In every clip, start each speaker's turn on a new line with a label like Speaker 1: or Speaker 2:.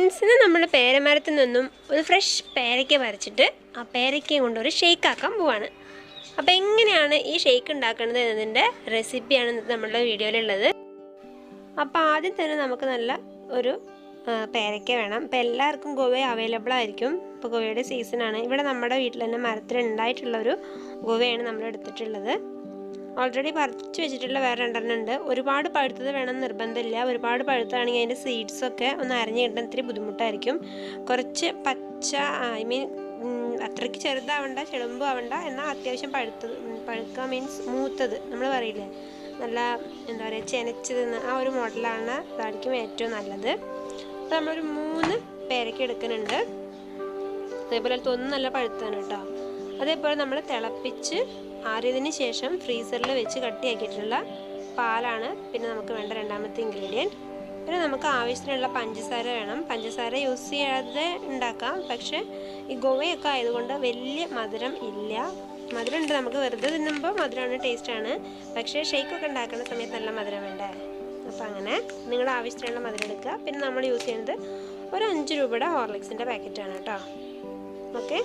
Speaker 1: ഫ്രണ്ട്സിന് നമ്മൾ പേരമരത്തിൽ നിന്നും ഒരു ഫ്രഷ് പേരയ്ക്ക പറിച്ചിട്ട് ആ പേരയ്ക്കയും കൊണ്ട് ഒരു ഷേക്ക് ആക്കാൻ പോവാണ്. അപ്പോൾ എങ്ങനെയാണ് ഈ ഷേക്ക് ഉണ്ടാക്കുന്നത് എന്നതിൻ്റെ റെസിപ്പിയാണ് നമ്മളുടെ വീഡിയോയിലുള്ളത്. അപ്പോൾ ആദ്യം തന്നെ നമുക്ക് നല്ല ഒരു പേരയ്ക്ക വേണം. ഇപ്പോൾ എല്ലാവർക്കും ഗോവ അവൈലബിൾ ആയിരിക്കും. ഇപ്പോൾ ഗോവയുടെ സീസണാണ്. ഇവിടെ നമ്മുടെ വീട്ടിൽ തന്നെ മരത്തിൽ ഉണ്ടായിട്ടുള്ളൊരു ഗോവയാണ് നമ്മൾ എടുത്തിട്ടുള്ളത്. ഓൾറെഡി പറിച്ച് വെച്ചിട്ടുള്ള വേറെ രണ്ടെണ്ണം ഉണ്ട്. ഒരുപാട് പഴുത്തത് വേണമെന്ന് നിർബന്ധമില്ല. ഒരുപാട് പഴുത്താണെങ്കിൽ അതിൻ്റെ സീഡ്സൊക്കെ ഒന്ന് അരിഞ്ഞ് കിട്ടാൻ ഇത്തിരി ബുദ്ധിമുട്ടായിരിക്കും. കുറച്ച് പച്ച അത്രയ്ക്ക് ചെറുതാവണ്ട, ചെളുമ്പും ആവണ്ട, എന്നാൽ അത്യാവശ്യം പഴുക്കുക മീൻസ് മൂത്തത് നമ്മൾ പറയില്ലേ, നല്ല എന്താ പറയുക ചെനച്ചത് ആ ഒരു മോഡലാണ്. അതായിരിക്കും ഏറ്റവും നല്ലത്. അപ്പോൾ നമ്മളൊരു 3 പേരയ്ക്ക എടുക്കുന്നുണ്ട്. അതേപോലെ തോന്നുന്നു നല്ല പഴുത്താണ് കേട്ടോ. അതേപോലെ നമ്മൾ തിളപ്പിച്ച് ആറിയതിന് ശേഷം ഫ്രീസറിൽ വെച്ച് കട്ടിയാക്കിയിട്ടുള്ള പാലാണ് പിന്നെ നമുക്ക് വേണ്ട രണ്ടാമത്തെ ഇൻഗ്രീഡിയൻറ്റ്. പിന്നെ നമുക്ക് ആവശ്യത്തിനുള്ള പഞ്ചസാര വേണം. പഞ്ചസാര യൂസ് ചെയ്യാതെ ഉണ്ടാക്കാം, പക്ഷേ ഈ ഗോവയൊക്കെ ആയതുകൊണ്ട് വലിയ മധുരം ഇല്ല. മധുരം ഉണ്ട്, നമുക്ക് വെറുതെ തിന്നുമ്പോൾ മധുരമാണ്, ടേസ്റ്റാണ്. പക്ഷേ ഷേക്കൊക്കെ ഉണ്ടാക്കുന്ന സമയത്ത് നല്ല മധുരം വേണ്ടേ. അപ്പോൾ അങ്ങനെ നിങ്ങളുടെ ആവശ്യത്തിനുള്ള മധുരം എടുക്കുക. പിന്നെ നമ്മൾ യൂസ് ചെയ്യുന്നത് ഒരു 5 രൂപയുടെ ഹോർലിക്സിൻ്റെ പാക്കറ്റാണ് കേട്ടോ. ഓക്കെ,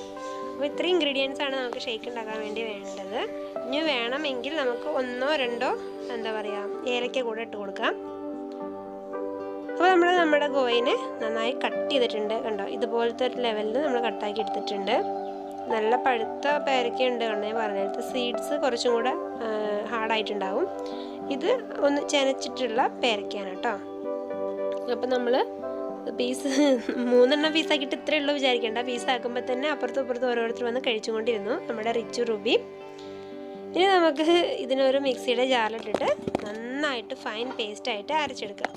Speaker 1: അപ്പോൾ ഇത്രയും ഇൻഗ്രീഡിയൻസ് ആണ് നമുക്ക് ഷേക്ക് ഉണ്ടാക്കാൻ വേണ്ടി വേണ്ടത്. ഇനി വേണമെങ്കിൽ നമുക്ക് 1 or 2 എന്താ പറയുക ഏലക്ക കൂടെ ഇട്ട് കൊടുക്കാം. അപ്പോൾ നമ്മുടെ ഗോവയിനെ നന്നായി കട്ട് ചെയ്തിട്ടുണ്ട് കണ്ടോ. ഇതുപോലത്തെ ഒരു ലെവലിൽ നമ്മൾ കട്ടാക്കി എടുത്തിട്ടുണ്ട്. നല്ല പഴുത്ത പേരയ്ക്കുണ്ട് കണ്ടോ. ഞാൻ പറഞ്ഞത് സീഡ്സ് കുറച്ചും കൂടെ ഹാർഡായിട്ടുണ്ടാവും. ഇത് ഒന്ന് ചെനച്ചിട്ടുള്ള പേരയ്ക്കാണ് കേട്ടോ. അപ്പോൾ നമ്മൾ പീസ് 3 പീസാക്കിയിട്ട് ഇത്രയേ ഉള്ളൂ വിചാരിക്കേണ്ട. പീസാക്കുമ്പോൾ തന്നെ അപ്പുറത്തും ഇപ്പുറത്തും ഓരോരുത്തർ വന്ന് കഴിച്ചുകൊണ്ടിരുന്നു നമ്മുടെ റിച്ചു റൂബി. ഇനി നമുക്ക് ഇതിനൊരു മിക്സിയുടെ ജാറിലിട്ടിട്ട് നന്നായിട്ട് ഫൈൻ പേസ്റ്റായിട്ട് അരച്ചെടുക്കാം.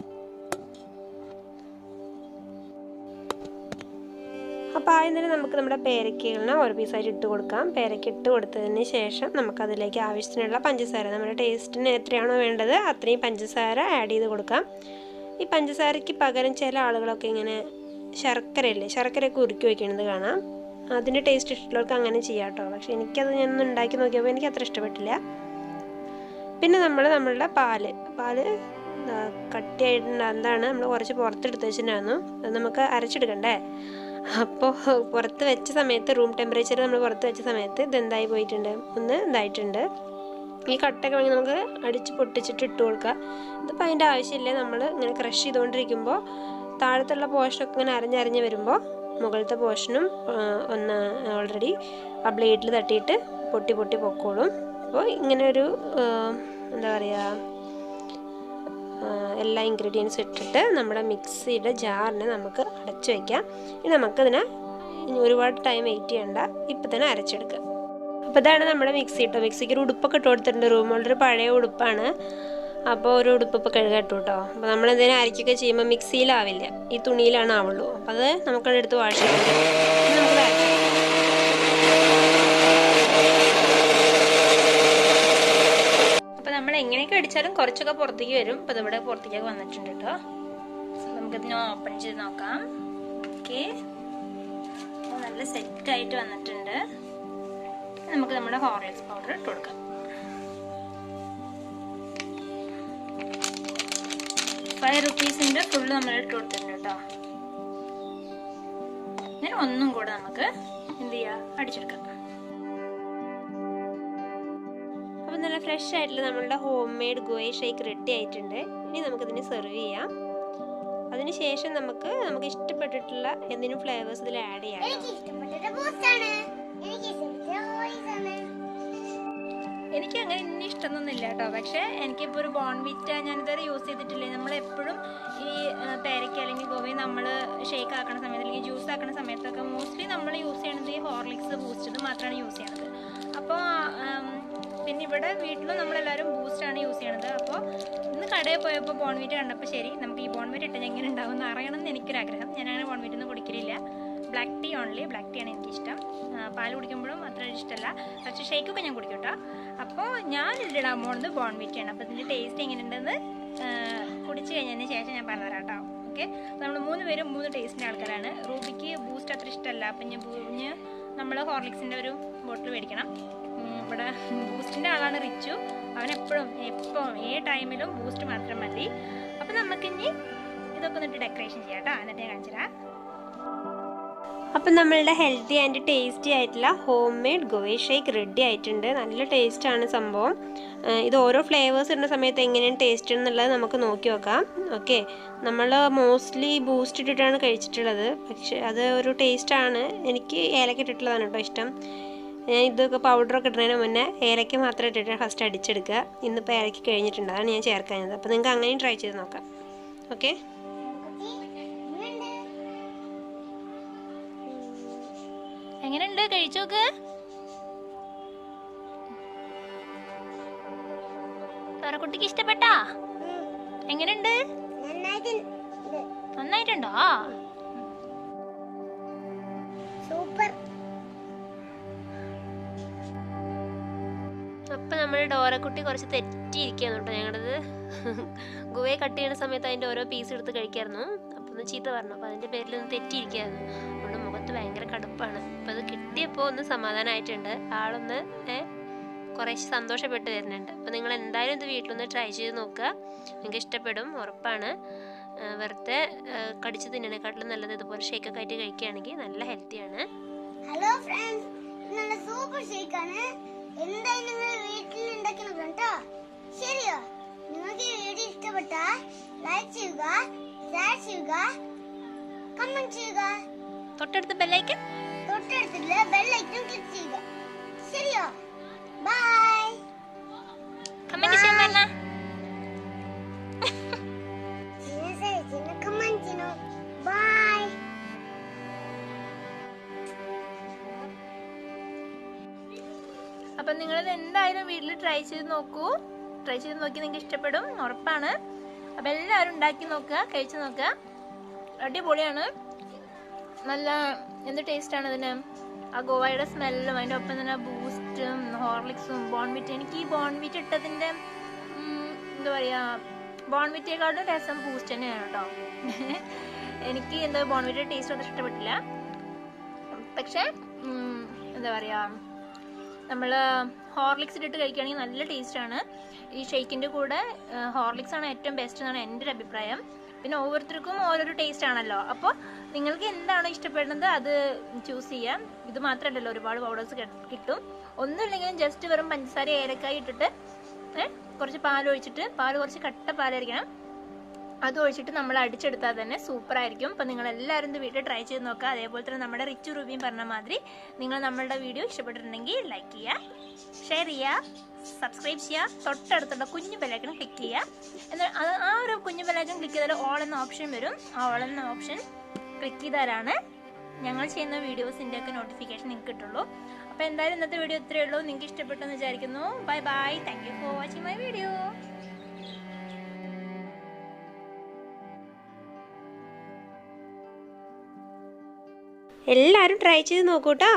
Speaker 1: അപ്പോൾ ആദ്യം തന്നെ നമുക്ക് നമ്മുടെ പേരയ്ക്കകളെ ഒരു പീസായിട്ട് ഇട്ട് കൊടുക്കാം. പേരയ്ക്ക ഇട്ട് കൊടുത്തതിന് ശേഷം നമുക്കതിലേക്ക് ആവശ്യത്തിനുള്ള പഞ്ചസാര, നമ്മുടെ ടേസ്റ്റിന് എത്രയാണോ വേണ്ടത് അത്രയും പഞ്ചസാര ആഡ് ചെയ്ത് കൊടുക്കാം. ഈ പഞ്ചസാരയ്ക്ക് പകരം ചില ആളുകളൊക്കെ ഇങ്ങനെ ശർക്കരയൊക്കെ ഉരുക്കി വയ്ക്കുന്നത് കാണാം. അതിൻ്റെ ടേസ്റ്റ് ഇഷ്ടമുള്ളവർക്ക് അങ്ങനെ ചെയ്യാം കേട്ടോ. പക്ഷെ എനിക്കത് ഞാനൊന്ന് ഉണ്ടാക്കി നോക്കിയപ്പോൾ എനിക്ക് അത്ര ഇഷ്ടപ്പെട്ടില്ല. പിന്നെ നമ്മളുടെ പാല് കട്ടിയായിട്ടുണ്ട്. എന്താണ് നമ്മൾ കുറച്ച് പുറത്തെടുത്ത് വെച്ചിട്ടുണ്ടായിരുന്നു. അത് നമുക്ക് അരച്ചെടുക്കണ്ടേ. അപ്പോൾ പുറത്ത് വെച്ച സമയത്ത് റൂം ടെമ്പറേച്ചർ നമ്മൾ പുറത്ത് വെച്ച സമയത്ത് ഇതെന്തായി പോയിട്ടുണ്ട്, ഒന്ന് ഇതായിട്ടുണ്ട്. ഈ കട്ടൊക്കെ വേണമെങ്കിൽ നമുക്ക് അടിച്ച് പൊട്ടിച്ചിട്ട് ഇട്ട് കൊടുക്കാം. ഇതിപ്പോൾ അതിൻ്റെ ആവശ്യമില്ല. നമ്മൾ ഇങ്ങനെ ക്രഷ് ചെയ്തുകൊണ്ടിരിക്കുമ്പോൾ താഴത്തുള്ള പോർഷനൊക്കെ ഇങ്ങനെ അരഞ്ഞ് വരുമ്പോൾ മുകളിലത്തെ പോർഷനും ഒന്ന് ഓൾറെഡി ആ ബ്ലേഡിൽ തട്ടിയിട്ട് പൊട്ടി പൊക്കോളും. അപ്പോൾ ഇങ്ങനെ ഒരു എന്താ പറയുക എല്ലാ ഇൻഗ്രീഡിയൻസും ഇട്ടിട്ട് നമ്മുടെ മിക്സിയുടെ ജാറിനെ നമുക്ക് അടച്ചു വയ്ക്കാം. ഇനി നമുക്കതിനെ ഒരുപാട് ടൈം വെയിറ്റ് ചെയ്യണ്ട, ഇപ്പം തന്നെ അരച്ചെടുക്കാം. അപ്പോൾ ഇതാണ് നമ്മുടെ മിക്സി കേട്ടോ. മിക്സിക്ക് ഒരു ഉടുപ്പൊക്കെ ഇട്ട് കൊടുത്തിട്ടുണ്ട്. റൂമുള്ളൊരു പഴയ ഉടുപ്പാണ്. അപ്പോൾ ഒരു ഉടുപ്പ് ഇപ്പോൾ കഴുകട്ടു കേട്ടോ. അപ്പോൾ നമ്മളെന്തെങ്കിലും അരയ്ക്കൊക്കെ ചെയ്യുമ്പോൾ മിക്സിയിലാവില്ല, ഈ തുണിയിലാണ് ആവുള്ളൂ. അപ്പോൾ അത് നമുക്കതെടുത്ത് വാഷ് ചെയ്തിട്ട് നമുക്ക് അരയ്ക്കാം. നമ്മൾ എങ്ങനെയൊക്കെ അടിച്ചാലും കുറച്ചൊക്കെ പുറത്തേക്ക് വരും. അപ്പോൾ ഇവിടെ പുറത്തേക്കൊക്കെ വന്നിട്ടുണ്ട് കേട്ടോ. നമുക്കിതിനെ ഓപ്പൺ ചെയ്ത് നോക്കാം. ഓക്കെ, നല്ല സെറ്റായിട്ട് വന്നിട്ടുണ്ട്. നമുക്ക് നമ്മുടെ ഹോർലിക്സ് പൗഡർ ഇട്ട് കൊടുക്കാം. 5 rupees ഫുള്ള് നമ്മൾ ഇട്ട് കൊടുത്തിട്ടുണ്ട് കേട്ടോ. ഇനി ഒന്നും കൂടെ നമുക്ക് എന്ത് ചെയ്യാം, അടിച്ചെടുക്കാം. അപ്പോൾ നല്ല ഫ്രഷ് ആയിട്ടുള്ള നമ്മളുടെ home made Goa shake ready ആയിട്ടുണ്ട്. ഇനി നമുക്കിതിനെ സെർവ് ചെയ്യാം. അതിനുശേഷം നമുക്ക് ഇഷ്ടപ്പെട്ടിട്ടുള്ള എന്തെങ്കിലും ഫ്ലേവേഴ്സ് ഇതിൽ ആഡ് ചെയ്യാം. എനിക്ക് അങ്ങനെ ഇന്ന ഇഷ്ടമൊന്നുമില്ല കേട്ടോ. പക്ഷേ എനിക്കിപ്പോൾ ഒരു ബോൺവിറ്റ ഞാനിതുവരെ യൂസ് ചെയ്തിട്ടില്ല. നമ്മളെപ്പോഴും ഈ പേരയ്ക്ക അല്ലെങ്കിൽ ഗോവയെ നമ്മൾ ഷേക്ക് ആക്കുന്ന സമയത്ത് അല്ലെങ്കിൽ ജ്യൂസ് ആക്കുന്ന സമയത്തൊക്കെ മോസ്റ്റ്ലി നമ്മൾ യൂസ് ചെയ്യണത് ഈ ഹോർലിക്സ് ബൂസ്റ്റ് ഇത് മാത്രമാണ് യൂസ് ചെയ്യണത്. അപ്പോൾ പിന്നെ ഇവിടെ വീട്ടിലും നമ്മളെല്ലാവരും ബൂസ്റ്റാണ് യൂസ് ചെയ്യണത്. അപ്പോൾ ഇന്ന് കടയിൽ പോയപ്പോൾ ബോൺവിറ്റ കണ്ടപ്പോൾ ശരി നമുക്ക് ഈ ബോൺവിറ്റ ഇട്ട് എങ്ങനെ ഉണ്ടാവും എന്ന് അറിയണം എന്ന് എനിക്കൊരാഗ്രഹം. ഞാനങ്ങനെ ബോൺവിറ്റ ഒന്നും കുടിക്കലില്ല. Black tea only, black tea ആണ് എനിക്കിഷ്ടം. പാൽ കുടിക്കുമ്പോഴും അത്ര ഇഷ്ടമല്ല, പക്ഷേ ഷേക്കൊക്കെ ഞാൻ കുടിക്കും കേട്ടോ. അപ്പോൾ ഞാൻ ഇതിലിടാൻ പോകുന്നത് ബോൺവിറ്റയാണ്. അപ്പോൾ ഇതിൻ്റെ ടേസ്റ്റ് എങ്ങനെയുണ്ടെന്ന് കുടിച്ച് കഴിഞ്ഞതിന് ശേഷം ഞാൻ പറഞ്ഞുതരാം കേട്ടോ. ഓക്കെ, നമ്മൾ 3 പേരും 3 ടേസ്റ്റിൻ്റെ ആൾക്കാരാണ്. റൂബിക്ക് ബൂസ്റ്റ് അത്ര ഇഷ്ടമല്ല. അപ്പം ഞാൻ നമ്മൾ ഹോർലിക്സിൻ്റെ ഒരു ബോട്ടിൽ മേടിക്കണം. ഇവിടെ ബൂസ്റ്റിൻ്റെ ആളാണ് റിച്ചു. അവനെപ്പോഴും ടൈമിലും ബൂസ്റ്റ് മാത്രം മതി. അപ്പോൾ നമുക്കിനി ഇതൊക്കെ എന്നിട്ട് ഡെക്കറേഷൻ ചെയ്യാം കേട്ടോ. എന്നിട്ട് ഞാൻ കാണിച്ചു തരാം. അപ്പം നമ്മളുടെ ഹെൽത്തി ആൻഡ് ടേസ്റ്റി ആയിട്ടുള്ള home made Goa shake ready ആയിട്ടുണ്ട്. നല്ല ടേസ്റ്റാണ് സംഭവം. ഇത് ഓരോ ഫ്ലേവേഴ്സ് ഇടുന്ന സമയത്ത് എങ്ങനെയാണ് ടേസ്റ്റ് എന്നുള്ളത് നമുക്ക് നോക്കി നോക്കാം. ഓക്കെ, നമ്മൾ മോസ്റ്റ്ലി ബൂസ്റ്റ് ഇട്ടിട്ടാണ് കഴിച്ചിട്ടുള്ളത്. പക്ഷേ അത് ഒരു ടേസ്റ്റാണ്. എനിക്ക് ഏലക്ക ഇട്ടിട്ടുള്ളതാണ് കേട്ടോ ഇഷ്ടം. ഞാൻ ഇതൊക്കെ പൗഡറൊക്കെ ഇടുന്നതിന് മുന്നേ ഏലക്ക മാത്രം ഇട്ടിട്ട് ഫസ്റ്റ് അടിച്ചെടുക്കുക. ഇന്നിപ്പോൾ ഏലക്ക കഴിഞ്ഞിട്ടുണ്ട്, അതാണ് ഞാൻ ചേർക്കുന്നത്. അപ്പോൾ നിങ്ങൾക്ക് അങ്ങനെയും ട്രൈ ചെയ്ത് നോക്കാം. ഓക്കെ,
Speaker 2: എങ്ങനെയുണ്ട്? കഴിച്ചോക്ക്. കുട്ടിക്ക് ഇഷ്ടപ്പെട്ടാ? എങ്ങനെയുണ്ട്? നന്നായിട്ടുണ്ടോ?
Speaker 1: സൂപ്പർ. അപ്പം നമ്മൾ ഡോറക്കുട്ടി കുറച്ച് തെറ്റിയിരിക്കുകയാണ് കേട്ടോ. ഞങ്ങളത് ഗുവയെ കട്ട് ചെയ്യുന്ന സമയത്ത് അതിൻ്റെ ഓരോ പീസ് എടുത്ത് കഴിക്കായിരുന്നു. അപ്പോൾ ഒന്ന് ചീത്ത പറഞ്ഞു. അപ്പോൾ അതിൻ്റെ പേരിൽ ഒന്ന് തെറ്റിയിരിക്കുകയായിരുന്നു. അതുകൊണ്ട് മുഖത്ത് ഭയങ്കര കടുപ്പാണ്. അപ്പോൾ അത് കിട്ടിയപ്പോൾ ഒന്ന് സമാധാനമായിട്ടുണ്ട്. ആളൊന്ന് കുറേശ്ശെ സന്തോഷപ്പെട്ട് വരുന്നുണ്ട്. അപ്പോൾ നിങ്ങൾ എന്തായാലും ഇത് വീട്ടിലൊന്ന് ട്രൈ ചെയ്ത് നോക്കുക. നിങ്ങൾക്ക് ഇഷ്ടപ്പെടും, ഉറപ്പാണ്. വെറുതെ കടിച്ച് തിന്നണേക്കാട്ടിലും നല്ലത് ഇതുപോലെ ഷേക്കൊക്കെ ആയിട്ട് കഴിക്കുകയാണെങ്കിൽ നല്ല ഹെൽത്തിയാണ്.
Speaker 3: ഹലോ ഫ്രണ്ട്സ്, നല്ല സൂപ്പർ ഷേക്കാണ്. എന്തായാലും നിങ്ങൾ വീട്ടിൽ ഉണ്ടാക്കണം കേട്ടോ. ശരിയോ? നിങ്ങൾക്ക് ഈ വീഡിയോ ഇഷ്ടപ്പെട്ടാൽ ലൈക്ക് ചെയ്യുക, ഷെയർ ചെയ്യുക, കമന്റ് ചെയ്യുക.
Speaker 2: തൊട്ടടുത്ത ബെല്ലൈക്കൺ
Speaker 3: ക്ലിക്ക് ചെയ്യുക. ശരിയോ? ബൈ.
Speaker 2: കമന്റ് ചെയ്യാൻ പറഞ്ഞ
Speaker 3: കമന്റ് ചെയ്യണോ? ബൈ.
Speaker 2: അപ്പം നിങ്ങളിത് എന്തായാലും വീട്ടിൽ ട്രൈ ചെയ്ത് നോക്കൂ. ട്രൈ ചെയ്ത് നോക്കി നിങ്ങൾക്ക് ഇഷ്ടപ്പെടും, ഉറപ്പാണ്. അപ്പം എല്ലാവരും ഉണ്ടാക്കി നോക്കുക, കഴിച്ച് നോക്കുക. അടിപൊളിയാണ്. നല്ല എന്ത് ടേസ്റ്റാണ് ഇതിന്. ആ ഗോവയുടെ സ്മെല്ലും അതിൻ്റെ ഒപ്പം തന്നെ ബൂസ്റ്റും ഹോർലിക്സും ബോൺവിറ്റ. എനിക്ക് ഈ ബോൺവിറ്റ ഇട്ടതിൻ്റെ എന്താ പറയുക, ബോൺവിറ്റയെക്കാളും രസം ബൂസ്റ്റ് തന്നെയാണ് കേട്ടോ. എനിക്ക് എന്താ ബോൺവിറ്റ ടേസ്റ്റ് ഒന്നും ഇഷ്ടപ്പെട്ടില്ല. പക്ഷേ എന്താ പറയുക, നമ്മൾ ഹോർലിക്സ് ഇട്ടിട്ട് കഴിക്കുകയാണെങ്കിൽ നല്ല ടേസ്റ്റാണ്. ഈ ഷേക്കിൻ്റെ കൂടെ ഹോർലിക്സ് ആണ് ഏറ്റവും ബെസ്റ്റ് എന്നാണ് എൻ്റെ ഒരു അഭിപ്രായം. പിന്നെ ഓരോരുത്തർക്കും ഓരോരോ ടേസ്റ്റ് ആണല്ലോ. അപ്പോൾ നിങ്ങൾക്ക് എന്താണോ ഇഷ്ടപ്പെടുന്നത് അത് ചൂസ് ചെയ്യാം. ഇത് മാത്രമല്ലല്ലോ, ഒരുപാട് പൗഡേഴ്സ് കിട്ടും. ഒന്നുമില്ലെങ്കിലും ജസ്റ്റ് വെറും പഞ്ചസാര ഏലക്കായി ഇട്ടിട്ട് കുറച്ച് പാൽ ഒഴിച്ചിട്ട്, പാൽ കുറച്ച് കട്ട പാലായിരിക്കണം, അത് ഒഴിച്ചിട്ട് നമ്മൾ അടിച്ചെടുത്താൽ തന്നെ സൂപ്പറായിരിക്കും. അപ്പോൾ നിങ്ങൾ എല്ലാവരും ഇത് വീട്ടിൽ ട്രൈ ചെയ്ത് നോക്കുക. അതേപോലെ തന്നെ നമ്മുടെ റിച്ചു റുബിയും പറഞ്ഞ മാതിരി നിങ്ങൾ നമ്മളുടെ വീഡിയോ ഇഷ്ടപ്പെട്ടിട്ടുണ്ടെങ്കിൽ ലൈക്ക് ചെയ്യുക, ഷെയർ ചെയ്യുക, സബ്സ്ക്രൈബ് ചെയ്യുക, തൊട്ടടുത്തുള്ള കുഞ്ഞു ബെല്ലൈക്കൺ ക്ലിക്ക് ചെയ്യുക. എന്നാൽ അത് ആ ഒരു കുഞ്ഞു ബെല്ലൈക്കൺ ക്ലിക്ക് ചെയ്താൽ ഓൾ എന്ന ഓപ്ഷൻ വരും. ആ ഓൾ എന്ന ഓപ്ഷൻ ക്ലിക്ക് ചെയ്താലാണ് ഞങ്ങൾ ചെയ്യുന്ന വീഡിയോസിൻ്റെ ഒക്കെ നോട്ടിഫിക്കേഷൻ നിങ്ങൾക്ക് കിട്ടുള്ളൂ. അപ്പോൾ എന്തായാലും ഇന്നത്തെ വീഡിയോ ഇത്രയേ ഉള്ളൂ. നിങ്ങൾക്ക് ഇഷ്ടപ്പെട്ടെന്ന് വിചാരിക്കുന്നു. Bye bye. Thank you for watching my video.
Speaker 1: എല്ലാവരും ട്രൈ ചെയ്ത് നോക്കൂ കേട്ടോ.